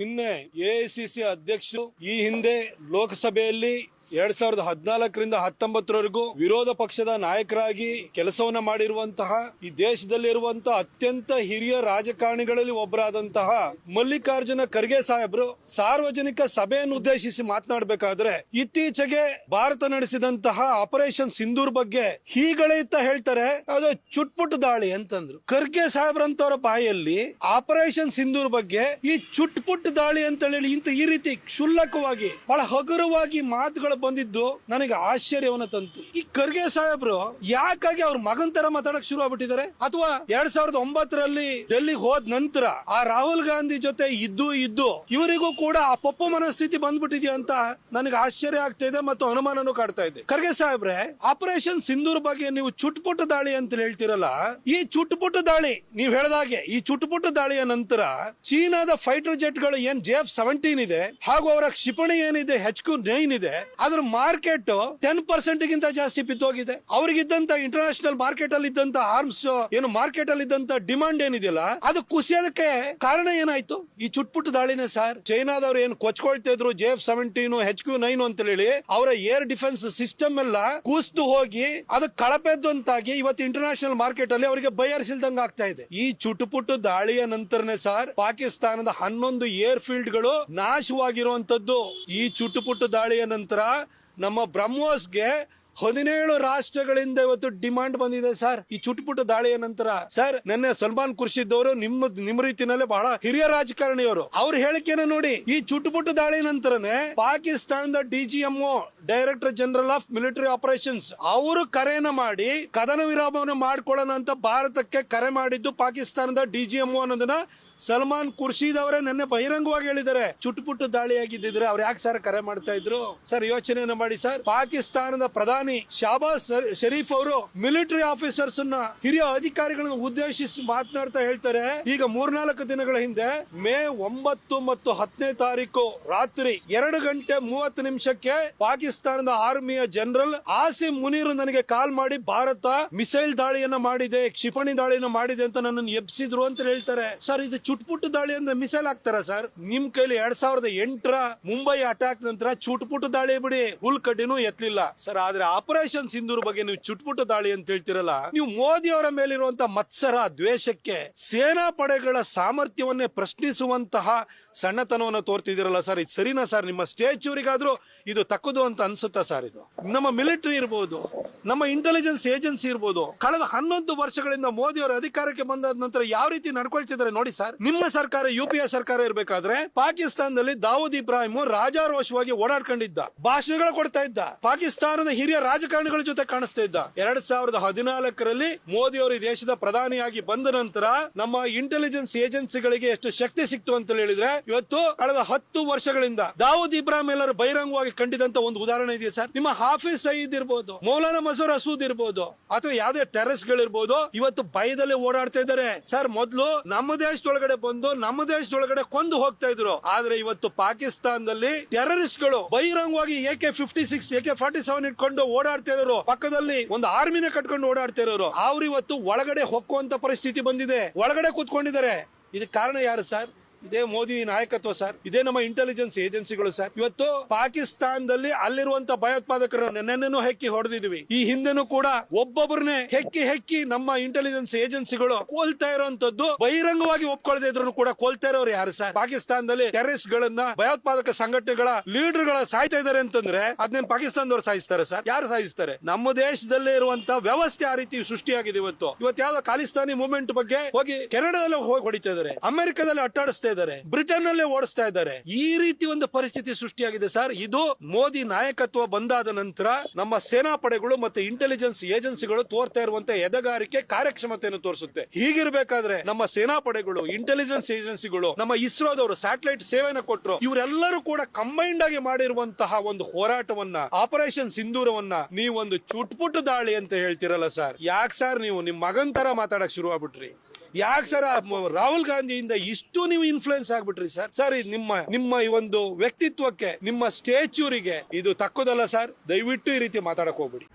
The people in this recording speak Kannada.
ನಿನ್ನೆ ಎಐಸಿಸಿ ಅಧ್ಯಕ್ಷರು ಈ ಹಿಂದೆ ಲೋಕಸಭೆಯಲ್ಲಿ 2014ರಿಂದ 19ರವರೆಗೂ ವಿರೋಧ ಪಕ್ಷದ ನಾಯಕರಾಗಿ ಕೆಲಸವನ್ನ ಮಾಡಿರುವಂತಹ ಈ ದೇಶದಲ್ಲಿರುವಂತಹ ಅತ್ಯಂತ ಹಿರಿಯ ರಾಜಕಾರಣಿಗಳಲ್ಲಿ ಒಬ್ಬರಾದಂತಹ ಮಲ್ಲಿಕಾರ್ಜುನ ಖರ್ಗೆ ಸಾಹೇಬ್ರು ಸಾರ್ವಜನಿಕ ಸಭೆಯನ್ನು ಉದ್ದೇಶಿಸಿ ಮಾತನಾಡಬೇಕಾದ್ರೆ ಇತ್ತೀಚೆಗೆ ಭಾರತ ನಡೆಸಿದಂತಹ ಆಪರೇಷನ್ ಸಿಂಧೂರ್ ಬಗ್ಗೆ ಹೀಗಳೆಯುತ್ತಾ ಹೇಳ್ತಾರೆ, ಅದು ಚುಟ್ಪುಟ್ ದಾಳಿ ಅಂತಂದ್ರು. ಖರ್ಗೆ ಸಾಹೇಬ್ರಂತವರ ಬಾಯಲ್ಲಿ ಆಪರೇಷನ್ ಸಿಂಧೂರ್ ಬಗ್ಗೆ ಈ ಚುಟ್ಪುಟ್ ದಾಳಿ ಅಂತ ಹೇಳಿ ಈ ರೀತಿ ಕ್ಷುಲ್ಲಕವಾಗಿ ಬಹಳ ಹಗುರವಾಗಿ ಮಾತುಗಳು ಬಂದಿದ್ದು ನನಗೆ ಆಶ್ಚರ್ಯವನ್ನ ತಂತು. ಈ ಖರ್ಗೆ ಸಾಹೇಬ್ರು ಯಾಕಾಗಿ ಅವ್ರ ಮಗನ್ ತರ ಮಾತಾಡಕ್ ಶುರು ಆಗ್ಬಿಟ್ಟಿದ್ದಾರೆ? ಅಥವಾ 2009ರಲ್ಲಿ ಡೆಲ್ಲಿಗೆ ಹೋದ ನಂತರ ಆ ರಾಹುಲ್ ಗಾಂಧಿ ಜೊತೆ ಇದ್ದು ಇವರಿಗೂ ಕೂಡ ಆ ಪಪ್ಪು ಮನಸ್ಥಿತಿ ಬಂದ್ಬಿಟ್ಟಿದ್ಯಾ ಅಂತ ನನಗೆ ಆಶ್ಚರ್ಯ ಆಗ್ತಾ ಇದೆ ಮತ್ತು ಅನುಮಾನನೂ ಕಾಡ್ತಾ ಇದೆ. ಖರ್ಗೆ ಸಾಹೇಬ್ರೆ, ಆಪರೇಷನ್ ಸಿಂಧೂರ್ ಬಗ್ಗೆ ನೀವು ಚುಟ್ಪುಟ್ ದಾಳಿ ಅಂತ ಹೇಳ್ತಿರಲ್ಲ, ಈ ಚುಟ್ಪುಟ್ ದಾಳಿ ನೀವು ಹೇಳ್ದಾಗೆ ಈ ಚುಟ್ಪುಟ್ ದಾಳಿಯ ನಂತರ ಚೀನಾದ ಫೈಟರ್ ಜೆಟ್ ಗಳು ಏನ್ JF-17 ಇದೆ ಹಾಗೂ ಅವರ ಕ್ಷಿಪಣಿ ಏನಿದೆ HQ-9 ಇದೆ, ಅದ್ರ ಮಾರ್ಕೆಟ್ 10% ಗಿಂತ ಜಾಸ್ತಿ ಬಿದ್ದೋಗಿದೆ. ಅವ್ರಿಗಿದ್ದಂತ ಇಂಟರ್ನ್ಯಾಷನಲ್ ಮಾರ್ಕೆಟ್ ಅಲ್ಲಿ ಇದ್ದಂತ ಆರ್ಮ್ಸ್ ಏನು ಮಾರ್ಕೆಟ್ ಅಲ್ಲಿ ಇದ್ದಂತ ಡಿಮಾಂಡ್ ಏನಿದೆಯಲ್ಲ ಅದು ಕುಸಿಯೋದಕ್ಕೆ ಕಾರಣ ಏನಾಯ್ತು? ಈ ಚುಟ್ಪುಟ್ ದಾಳಿನೇ ಸರ್. ಚೈನಾದವ್ರು ಏನು ಕೊಚ್ಕೊಳ್ತಾ ಇದ್ರು JF-17 HQ-9 ಅಂತ ಹೇಳಿ ಅವರ ಏರ್ ಡಿಫೆನ್ಸ್ ಸಿಸ್ಟಮ್ ಎಲ್ಲ ಕೂಸ್ತು ಹೋಗಿ ಅದು ಕಳಪೆದ್ದು ಅಂತಾಗಿ ಇವತ್ತು ಇಂಟರ್ನ್ಯಾಷನಲ್ ಮಾರ್ಕೆಟ್ ಅಲ್ಲಿ ಅವರಿಗೆ ಬಯರ್ಸಿಲ್ದಂಗ ಆಗ್ತಾ ಇದೆ. ಈ ಚುಟುಪುಟ್ಟು ದಾಳಿಯ ನಂತರನೇ ಸರ್ ಪಾಕಿಸ್ತಾನದ 11 ಏರ್ ಫೀಲ್ಡ್ ಗಳು ನಾಶವಾಗಿರುವಂತದ್ದು. ಈ ಚುಟುಪುಟ್ಟು ದಾಳಿಯ ನಂತರ ನಮ್ಮ ಬ್ರಹ್ಮೋಸ್ಗೆ 17 ರಾಷ್ಟ್ರಗಳಿಂದ ಇವತ್ತು ಡಿಮಾಂಡ್ ಬಂದಿದೆ ಸರ್. ಈ ಚುಟುಪುಟ್ಟು ದಾಳಿಯ ನಂತರ ಸರ್, ನಿನ್ನೆ ಸಲ್ಮಾನ್ ಖುರ್ಷಿದ್ ಅವರು ನಿಮ್ಮ ರೀತಿನಲ್ಲೇ ಬಹಳ ಹಿರಿಯ ರಾಜಕಾರಣಿಯವರು, ಅವ್ರ ಹೇಳಿಕೆನ ನೋಡಿ. ಈ ಚುಟುಪುಟ್ಟು ದಾಳಿ ನಂತರನೇ ಪಾಕಿಸ್ತಾನದ DGMO director general of military operations ಅವರು ಕರೆಯನ್ನ ಮಾಡಿ ಕದನ ವಿರಾಮವನ್ನು ಮಾಡ್ಕೊಳ್ಳೋಣ ಅಂತ ಭಾರತಕ್ಕೆ ಕರೆ ಮಾಡಿದ್ದು ಪಾಕಿಸ್ತಾನದ DGMO ಅನ್ನೋದನ್ನ ಸಲ್ಮಾನ್ ಖುರ್ಷಿದ್ ಅವರೇ ನೆನ್ನೆ ಬಹಿರಂಗವಾಗಿ ಹೇಳಿದ್ದಾರೆ. ಚುಟುಪುಟ್ಟು ದಾಳಿ ಆಗಿದ್ದಿದ್ರೆ ಅವ್ರು ಯಾಕೆ ಸರ್ ಕರೆ ಮಾಡ್ತಾ ಇದ್ರು? ಸರ್ ಯೋಚನೆಯನ್ನ ಮಾಡಿ ಸರ್. ಪಾಕಿಸ್ತಾನದ ಪ್ರಧಾನಿ ಶಹಬಾಜ್ ಶರೀಫ್ ಅವರು ಮಿಲಿಟರಿ ಆಫೀಸರ್ಸ್ ಹಿರಿಯ ಅಧಿಕಾರಿಗಳನ್ನ ಉದ್ದೇಶಿಸಿ ಮಾತನಾಡ್ತಾ ಹೇಳ್ತಾರೆ, ಈಗ 3-4 ದಿನಗಳ ಹಿಂದೆ ಮೇ 9 ಮತ್ತು 10ನೇ ತಾರೀಕು ರಾತ್ರಿ 2:30 ಪಾಕಿಸ್ತಾನದ ಆರ್ಮಿಯ ಜನರಲ್ ಆಸಿಮ್ ಮುನೀರ್ ನನಗೆ ಕಾಲ್ ಮಾಡಿ ಭಾರತ ಮಿಸೈಲ್ ದಾಳಿಯನ್ನ ಮಾಡಿದೆ, ಕ್ಷಿಪಣಿ ದಾಳಿಯನ್ನ ಮಾಡಿದೆ ಅಂತ ನನ್ನನ್ನು ಎಬ್ಸಿದ್ರು ಅಂತ ಹೇಳ್ತಾರೆ. ಸರ್, ಇದು ಚುಟ್ಪುಟ್ಟು ದಾಳಿ ಅಂದ್ರೆ ಮಿಸೈಲ್ ಹಾಕ್ತಾರ ಸರ್? ನಿಮ್ ಕೈಲಿ 2008ರ ಮುಂಬೈ ಅಟ್ಯಾಕ್ ನಂತರ ಚುಟ್ಪುಟ್ಟು ದಾಳಿ ಬಿಡಿ ಹುಲ್ ಕಡ್ಡಿನೂ ಎತ್ತಲಿಲ್ಲ ಸರ್. ಆದ್ರೆ ಆಪರೇಷನ್ ಸಿಂಧೂರ್ ಬಗ್ಗೆ ನೀವು ಚುಟ್ಪುಟ್ಟು ದಾಳಿ ಅಂತ ಹೇಳ್ತಿರಲ್ಲ, ನೀವು ಮೋದಿ ಅವರ ಮೇಲಿರುವಂತಹ ಮತ್ಸರ ದ್ವೇಷಕ್ಕೆ ಸೇನಾ ಪಡೆಗಳ ಸಾಮರ್ಥ್ಯವನ್ನೇ ಪ್ರಶ್ನಿಸುವಂತಹ ಸಣ್ಣತನವನ್ನು ತೋರ್ತಿದಿರಲ್ಲ ಸರ್. ಇದು ಸರಿನಾ ಸರ್? ನಿಮ್ಮ ಸ್ಟೇಚೂರಿಗಾದ್ರೂ ಇದು ತಕ್ಕದು ಅಂತ ಅನ್ಸುತ್ತಾ ಸರ್? ಇದು ನಮ್ಮ ಮಿಲಿಟರಿ ಇರ್ಬೋದು, ನಮ್ಮ ಇಂಟೆಲಿಜೆನ್ಸ್ ಏಜೆನ್ಸಿ ಇರ್ಬೋದು, ಕಳೆದ 11 ವರ್ಷಗಳಿಂದ ಮೋದಿ ಅವರ ಅಧಿಕಾರಕ್ಕೆ ಬಂದಾದ ನಂತರ ಯಾವ ರೀತಿ ನಡ್ಕೊಳ್ತಿದ್ದಾರೆ ನೋಡಿ ಸರ್. ನಿಮ್ಮ ಸರ್ಕಾರ UPA ಸರ್ಕಾರ ಇರಬೇಕಾದ್ರೆ ಪಾಕಿಸ್ತಾನದಲ್ಲಿ ದಾವೂದ್ ಇಬ್ರಾಹಿಂ ರಾಜಾರೋಷವಾಗಿ ಓಡಾಡ್ಕೊಂಡಿದ್ದ, ಭಾಷಣಗಳು ಕೊಡ್ತಾ ಇದ್ದ, ಪಾಕಿಸ್ತಾನದ ಹಿರಿಯ ರಾಜಕಾರಣಿಗಳ ಜೊತೆ ಕಾಣಿಸ್ತಾ ಇದ್ದ. 2014ರಲ್ಲಿ ಮೋದಿ ಅವರು ದೇಶದ ಪ್ರಧಾನಿಯಾಗಿ ಬಂದ ನಂತರ ನಮ್ಮ ಇಂಟೆಲಿಜೆನ್ಸ್ ಏಜೆನ್ಸಿಗಳಿಗೆ ಎಷ್ಟು ಶಕ್ತಿ ಸಿಕ್ತು ಅಂತ ಹೇಳಿದ್ರೆ, ಇವತ್ತು ಕಳೆದ 10 ವರ್ಷಗಳಿಂದ ದಾವೂದ್ ಇಬ್ರಾಹಿಂ ಎಲ್ಲರೂ ಬಹಿರಂಗವಾಗಿ ಕಂಡಿದಂತ ಒಂದು ಉದಾಹರಣೆ ಇದೆಯಾ ಸರ್? ನಿಮ್ಮ ಹಾಫಿಜ್ ಸಯೀದ್ ಇರ್ಬೋದು, ಮೌಲಾನಾ ಮಸೂರ್ ಅಸೂದ್ ಇರ್ಬೋದು, ಅಥವಾ ಯಾವುದೇ ಟೆರರಿಸ್ಟ್ ಗಳಿರ್ಬೋದು, ಇವತ್ತು ಭಯದಲ್ಲಿ ಓಡಾಡ್ತಾ ಇದ್ದಾರೆ ಸರ್. ಮೊದಲು ನಮ್ಮ ದೇಶದೊಳಗಡೆ ಬಂದು ನಮ್ಮ ದೇಶದೊಳಗಡೆ ಕೊಂದು ಹೋಗ್ತಾ ಇದ್ರು, ಆದ್ರೆ ಇವತ್ತು ಪಾಕಿಸ್ತಾನದಲ್ಲಿ ಟೆರರಿಸ್ಟ್ ಗಳು ಬಹಿರಂಗವಾಗಿ AK-56 AK-47 ಇಟ್ಕೊಂಡು ಓಡಾಡ್ತಾ ಇರೋರು, ಪಕ್ಕದಲ್ಲಿ ಒಂದು ಆರ್ಮಿನ ಕಟ್ಕೊಂಡು ಓಡಾಡ್ತಾ ಇರೋರು, ಅವ್ರು ಇವತ್ತು ಒಳಗಡೆ ಹೊಕ್ಕುವಂತ ಪರಿಸ್ಥಿತಿ ಬಂದಿದೆ, ಒಳಗಡೆ ಕೂತ್ಕೊಂಡಿದ್ದಾರೆ. ಇದಕ್ಕೆ ಕಾರಣ ಯಾರು ಸರ್? ಇದೇ ಮೋದಿ ನಾಯಕತ್ವ ಸರ್, ಇದೇ ನಮ್ಮ ಇಂಟೆಲಿಜೆನ್ಸ್ ಏಜೆನ್ಸಿಗಳು ಸರ್. ಇವತ್ತು ಪಾಕಿಸ್ತಾನದಲ್ಲಿ ಅಲ್ಲಿರುವಂತ ಭಯೋತ್ಪಾದಕರನ್ನು ನೆನ್ನೆನೂ ಹೆಕ್ಕಿ ಹೊಡೆದಿದ್ವಿ, ಈ ಹಿಂದೆನೂ ಕೂಡ ಒಬ್ಬೊಬ್ಬರನ್ನೇ ಹೆಕ್ಕಿ ನಮ್ಮ ಇಂಟೆಲಿಜೆನ್ಸ್ ಏಜೆನ್ಸಿಗಳು ಕೊಲ್ತಾ ಇರುವಂತದ್ದು ಬಹಿರಂಗವಾಗಿ ಒಪ್ಕೊಳ್ಳದೆ ಇದ್ರು ಕೂಡ ಕೊಲ್ತಾ ಇರೋರು ಯಾರು ಸರ್? ಪಾಕಿಸ್ತಾನದಲ್ಲಿ ಟೆರರಿಸ್ಟ್ ಗಳನ್ನ, ಭಯೋತ್ಪಾದಕ ಸಂಘಟನೆಗಳ ಲೀಡರ್ ಗಳ ಸಾಯ್ತಾ ಇದಾರೆ ಅಂತಂದ್ರೆ ಅದನ್ನೇನು ಪಾಕಿಸ್ತಾನದವ್ರು ಸಾಯಿಸ್ತಾರೆ ಸರ್? ಯಾರು ಸಾಯಿಸ್ತಾರೆ? ನಮ್ಮ ದೇಶದಲ್ಲೇ ಇರುವಂತ ವ್ಯವಸ್ಥೆ ಆ ರೀತಿ ಸೃಷ್ಟಿಯಾಗಿದೆ. ಇವತ್ತು ಯಾವ್ದೋ ಖಾಲಿಸ್ತಾನಿ ಮೂವ್ಮೆಂಟ್ ಬಗ್ಗೆ ಹೋಗಿ ಕೆನಡಾದಲ್ಲಿ ಹೋಗಿ ಹೊಡಿತಾ ಇದಾರೆ, ಅಮೆರಿಕದಲ್ಲಿ ಅಟ್ಟಾಡಿಸ್ತಾ ಇದ್ದಾರೆ, ಬ್ರಿಟನ್ ನಲ್ಲೇ ಓಡಿಸ್ತಾ ಇದ್ದಾರೆ. ಈ ರೀತಿ ಒಂದು ಪರಿಸ್ಥಿತಿ ಸೃಷ್ಟಿಯಾಗಿದೆ ಸರ್. ಇದು ಮೋದಿ ನಾಯಕತ್ವ ಬಂದಾದ ನಂತರ ನಮ್ಮ ಸೇನಾ ಪಡೆಗಳು ಮತ್ತೆ ಇಂಟೆಲಿಜೆನ್ಸ್ ಏಜೆನ್ಸಿಗಳು ತೋರ್ತಾ ಇರುವಂತ ಎದೆಗಾರಿಕೆ, ಕಾರ್ಯಕ್ಷಮತೆಯನ್ನು ತೋರಿಸುತ್ತೆ. ಹೀಗಿರ್ಬೇಕಾದ್ರೆ ನಮ್ಮ ಸೇನಾ ಪಡೆಗಳು, ಇಂಟೆಲಿಜೆನ್ಸ್ ಏಜೆನ್ಸಿಗಳು, ನಮ್ಮ ಇಸ್ರೋದವರು ಸ್ಯಾಟಲೈಟ್ ಸೇವೆಯನ್ನು ಕೊಟ್ಟರು, ಇವರೆಲ್ಲರೂ ಕೂಡ ಕಂಬೈನ್ಡ್ ಆಗಿ ಮಾಡಿರುವಂತಹ ಒಂದು ಹೋರಾಟವನ್ನ, ಆಪರೇಷನ್ ಸಿಂಧೂರವನ್ನ ನೀವೊಂದು ಚುಟ್ಪುಟ್ಟು ದಾಳಿ ಅಂತ ಹೇಳ್ತಿರಲ್ಲ ಸರ್. ಯಾಕೆ ಸರ್ ನೀವು ನಿಮ್ ಮಗನ್ ತರ ಮಾತಾಡಕ್ ಶುರು ಆಗ್ಬಿಟ್ರಿ? ಯಾಕೆ ಸರ್ ರಾಹುಲ್ ಗಾಂಧಿಯಿಂದ ಇಷ್ಟು ನೀವು ಇನ್ಫ್ಲೂಯೆನ್ಸ್ ಆಗ್ಬಿಟ್ರಿ ಸರ್? ಸರ್, ನಿಮ್ಮ ಈ ಒಂದು ವ್ಯಕ್ತಿತ್ವಕ್ಕೆ, ನಿಮ್ಮ ಸ್ಟೇಚೂರಿಗೆ ಇದು ತಕ್ಕದಲ್ಲ ಸರ್. ದಯವಿಟ್ಟು ಈ ರೀತಿ ಮಾತಾಡಕ್ ಹೋಗ್ಬಿಡಿ.